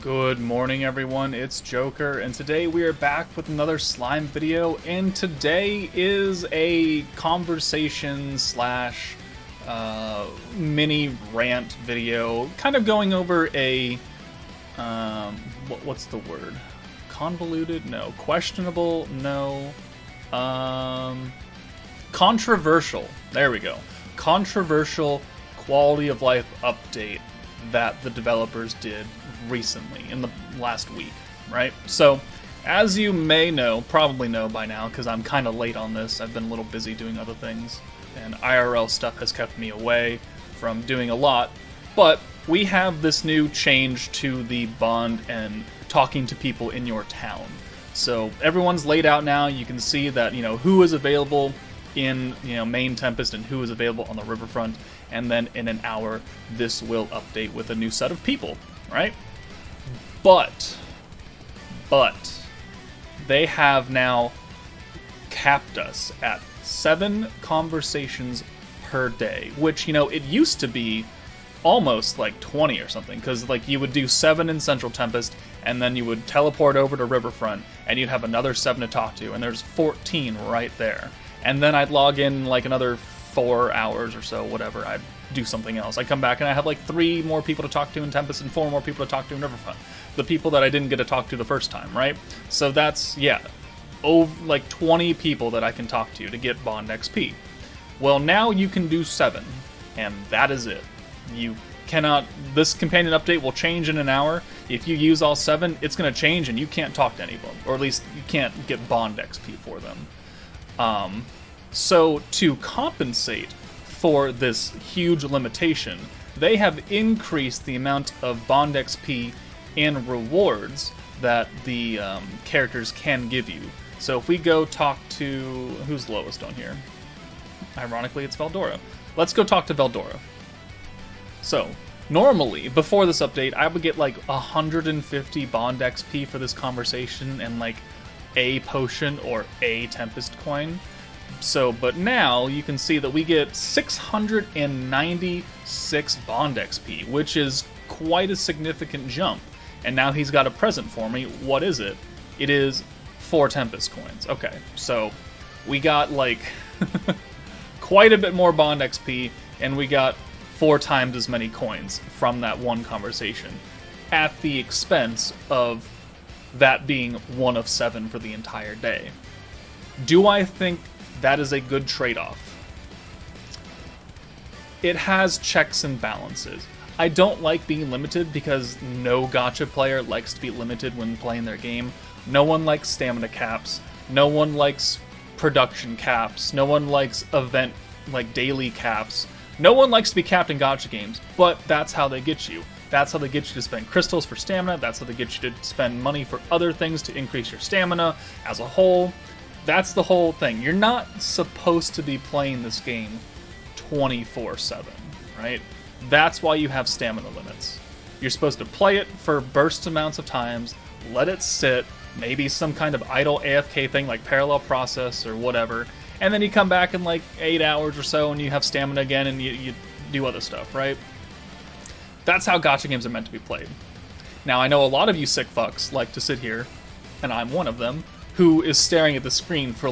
Good morning, everyone. It's Joker, and today we are back with another slime video. And today is a conversation slash mini rant video, kind of going over a what's the word? Convoluted? No. Questionable? No. Controversial. There we go. Controversial quality of life update that the developers did recently in the last week, right? So, as you may know, probably know by now, because I'm kind of late on this, I've been a little busy doing other things, and IRL stuff has kept me away from doing a lot, but we have this new change to the bond and talking to people in your town. So, everyone's laid out now. You can see that, who is available in, main Tempest and who is available on the riverfront, and then in an hour, this will update with a new set of people, right? But, they have now capped us at 7 conversations per day, which, it used to be almost like 20 or something, because, you would do 7 in Central Tempest, and then you would teleport over to Riverfront, and you'd have another 7 to talk to, and there's 14 right there. And then I'd log in, another 4 hours or so, whatever, I'd do something else. I come back and I have 3 more people to talk to in Tempest and 4 more people to talk to in Riverfront. The people that I didn't get to talk to the first time, right? So that's, over 20 people that I can talk to get Bond XP. Well, now you can do 7, and that is it. You cannot, this companion update will change in an hour. If you use all 7, it's going to change and you can't talk to any of them, or at least you can't get Bond XP for them. So to compensate for this huge limitation, they have increased the amount of Bond XP and rewards that the characters can give you. So if we go talk to... who's lowest on here? Ironically, it's Veldora. Let's go talk to Veldora. So, normally, before this update, I would get 150 Bond XP for this conversation and a potion or a Tempest coin. So, but now you can see that we get 696 Bond XP, which is quite a significant jump. And now he's got a present for me. What is it? It is 4 Tempest coins. Okay, so we got quite a bit more Bond XP, and we got 4 times as many coins from that one conversation, at the expense of that being 1 of 7 for the entire day. Do I think that is a good trade-off? It has checks and balances. I don't like being limited because no gacha player likes to be limited when playing their game. No one likes stamina caps. No one likes production caps. No one likes event, daily caps. No one likes to be capped in gacha games, but that's how they get you. That's how they get you to spend crystals for stamina. That's how they get you to spend money for other things to increase your stamina as a whole. That's the whole thing. You're not supposed to be playing this game 24/7, right? That's why you have stamina limits. You're supposed to play it for burst amounts of times, let it sit, maybe some kind of idle AFK thing like parallel process or whatever, and then you come back in 8 hours or so and you have stamina again and you do other stuff, right? That's how gacha games are meant to be played. Now, I know a lot of you sick fucks like to sit here, and I'm one of them, who is staring at the screen for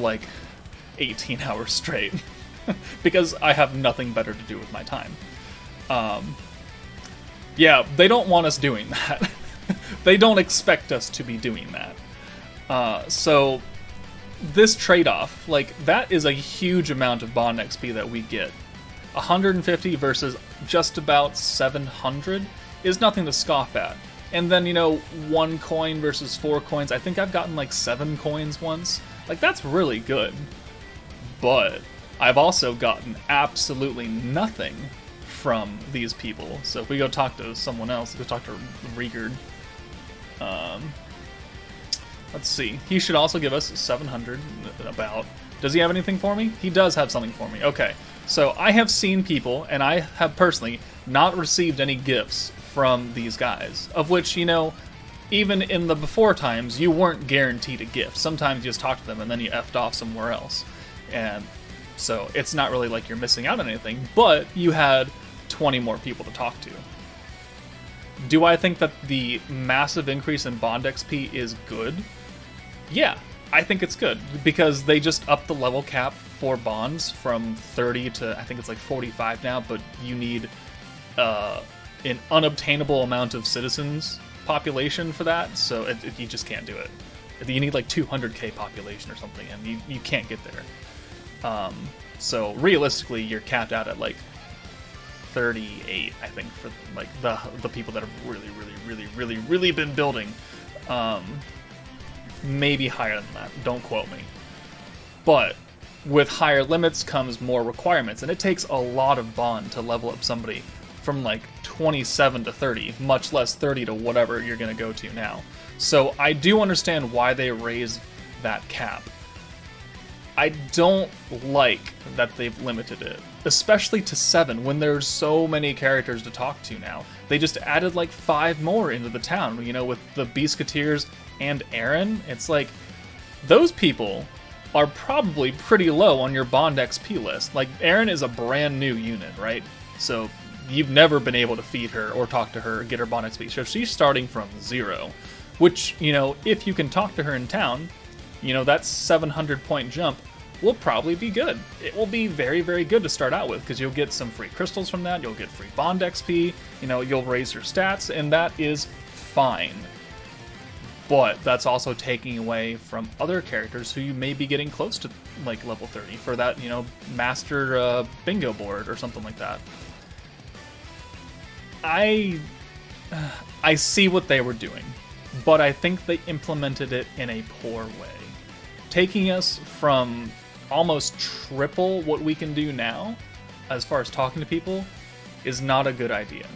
18 hours straight because I have nothing better to do with my time. Yeah, they don't want us doing that. They don't expect us to be doing that. So this trade-off, that is a huge amount of Bond XP that we get. 150 versus just about 700 is nothing to scoff at. And then, 1 coin versus 4 coins. I think I've gotten 7 coins once. That's really good. But I've also gotten absolutely nothing from these people. So if we go talk to someone else, go talk to Rigard. Let's see. He should also give us 700 about. Does he have anything for me? He does have something for me. Okay. So I have seen people, and I have personally not received any gifts from these guys, of which, even in the before times, you weren't guaranteed a gift. Sometimes you just talk to them and then you effed off somewhere else. And so it's not really like you're missing out on anything, but you had 20 more people to talk to. Do I think that the massive increase in Bond XP is good? Yeah, I think it's good, because they just upped the level cap for bonds from 30 to, I think it's like 45 now, but you need an unobtainable amount of citizens population for that, so you just can't do it. You need like 200k population or something, and you can't get there. So realistically, you're capped out at like 38, I think, for like the people that have really been building. Maybe higher than that, don't quote me. But with higher limits comes more requirements, and it takes a lot of bond to level up somebody from like 27 to 30, much less 30 to whatever you're going to go to now. So I do understand why they raised that cap. I don't like that they've limited it, especially to 7 when there's so many characters to talk to now. They just added like 5 more into the town, you know, with the Beastketeers and Aaron. It's like, those people are probably pretty low on your Bond XP list. Like, Aaron is a brand new unit, right? So you've never been able to feed her or talk to her or get her Bond XP. So she's starting from 0, which, you know, if you can talk to her in town, you know, that 700 point jump will probably be good. It will be very, very good to start out with, because you'll get some free crystals from that, you'll get free Bond XP, you know, you'll raise your stats, and that is fine. But that's also taking away from other characters who you may be getting close to like level 30 for that, you know, master bingo board or something like that. I see what they were doing, but I think they implemented it in a poor way. Taking us from almost triple what we can do now, as far as talking to people, is not a good idea.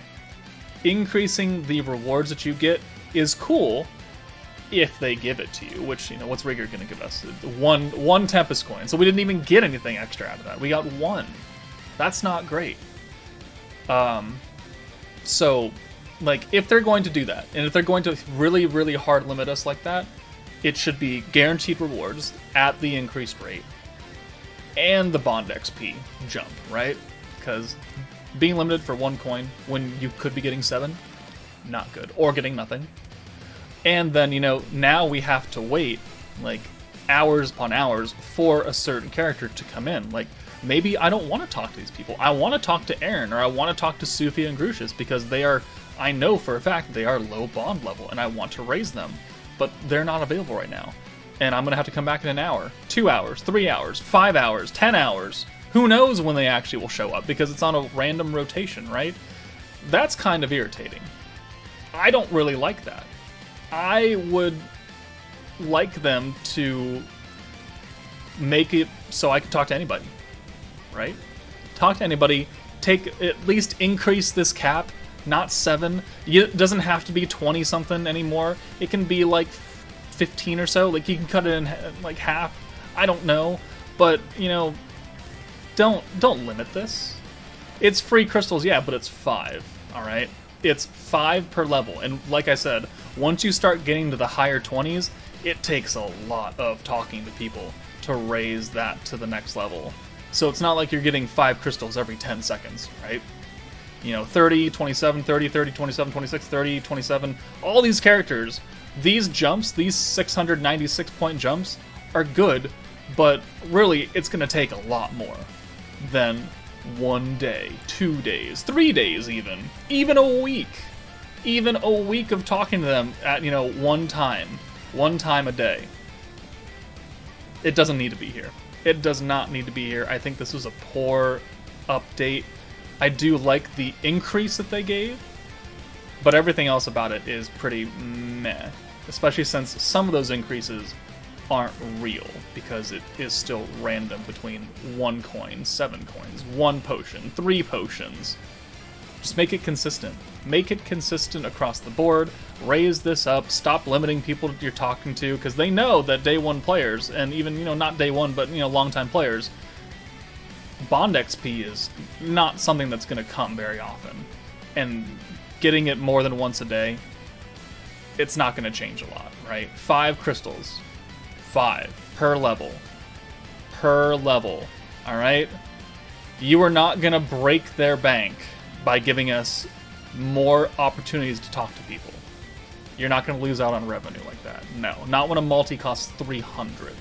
Increasing the rewards that you get is cool, if they give it to you, which, you know, what's Rigger going to give us? One Tempest coin. So we didn't even get anything extra out of that. We got 1. That's not great. So, like, if they're going to do that, and if they're going to really, really hard limit us like that, it should be guaranteed rewards at the increased rate, and the Bond XP jump, right? Because being limited for 1 coin when you could be getting 7, not good. Or getting nothing. And then, you know, now we have to wait, like, hours upon hours for a certain character to come in. Like, maybe I don't want to talk to these people. I want to talk to Aaron, or I want to talk to Sufia and Grucius, because they are, I know for a fact, they are low bond level, and I want to raise them. But they're not available right now. And I'm going to have to come back in an hour, 2 hours, 3 hours, 5 hours, 10 hours. Who knows when they actually will show up, because it's on a random rotation, right? That's kind of irritating. I don't really like that. I would like them to make it so I can talk to anybody, right? Talk to anybody, at least increase this cap, not 7. It doesn't have to be 20-something anymore. It can be like 15 or so. Like, you can cut it in like half. I don't know. But, you know, don't limit this. It's free crystals, yeah, but it's 5, alright? It's 5 per level, and like I said, once you start getting to the higher 20s, it takes a lot of talking to people to raise that to the next level. So it's not like you're getting 5 crystals every 10 seconds, right? You know, 30, 27, 30, 30, 27, 26, 30, 27, all these characters, these jumps, these 696 point jumps, are good, but really, it's going to take a lot more than 1 day, 2 days, 3 days even a week. Even a week of talking to them at, you know, one time a day. It doesn't need to be here. It does not need to be here. I think this was a poor update. I do like the increase that they gave, but everything else about it is pretty meh. Especially since some of those increases aren't real, because it is still random between 1 coin, 7 coins, 1 potion, 3 potions. Just make it consistent. Make it consistent across the board. Raise this up. Stop limiting people that you're talking to, because they know that day 1 players, and even, you know, not day 1, but, you know, long-time players, Bond XP is not something that's going to come very often. And getting it more than once a day, it's not going to change a lot, right? 5 crystals. 5 per level. Per level. Alright? You are not going to break their bank by giving us more opportunities to talk to people. You're not going to lose out on revenue like that. No, not when a multi costs 300.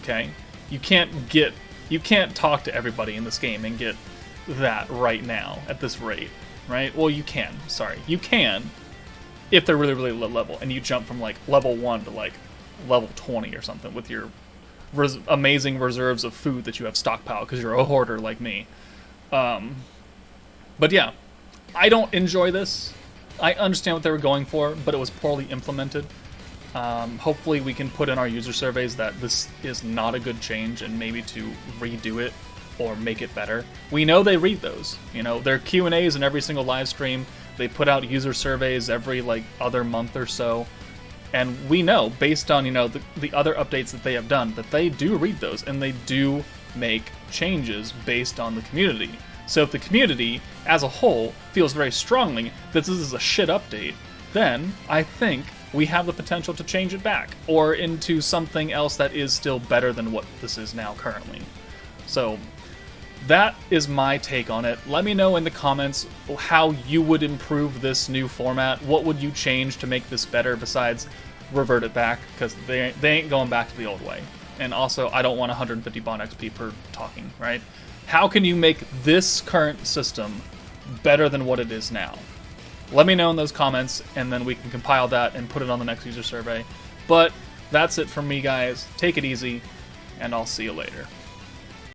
Okay, you can't talk to everybody in this game and get that right now at this rate, right? Well, you can. Sorry, you can if they're really, really low level, and you jump from like level 1 to like level 20 or something with your amazing reserves of food that you have stockpiled because you're a hoarder like me. But yeah, I don't enjoy this. I understand what they were going for, but it was poorly implemented. Hopefully we can put in our user surveys that this is not a good change and maybe to redo it or make it better. We know they read those. You know, their Q&As in every single live stream. They put out user surveys every like other month or so. And we know, based on, you know, the other updates that they have done, that they do read those and they do make changes based on the community. So if the community, as a whole, feels very strongly that this is a shit update, then I think we have the potential to change it back, or into something else that is still better than what this is now currently. So that is my take on it. Let me know in the comments how you would improve this new format. What would you change to make this better besides revert it back? Because they ain't going back to the old way. And also, I don't want 150 bond XP per talking, right? How can you make this current system better than what it is now? Let me know in those comments, and then we can compile that and put it on the next user survey. But that's it from me, guys. Take it easy, and I'll see you later.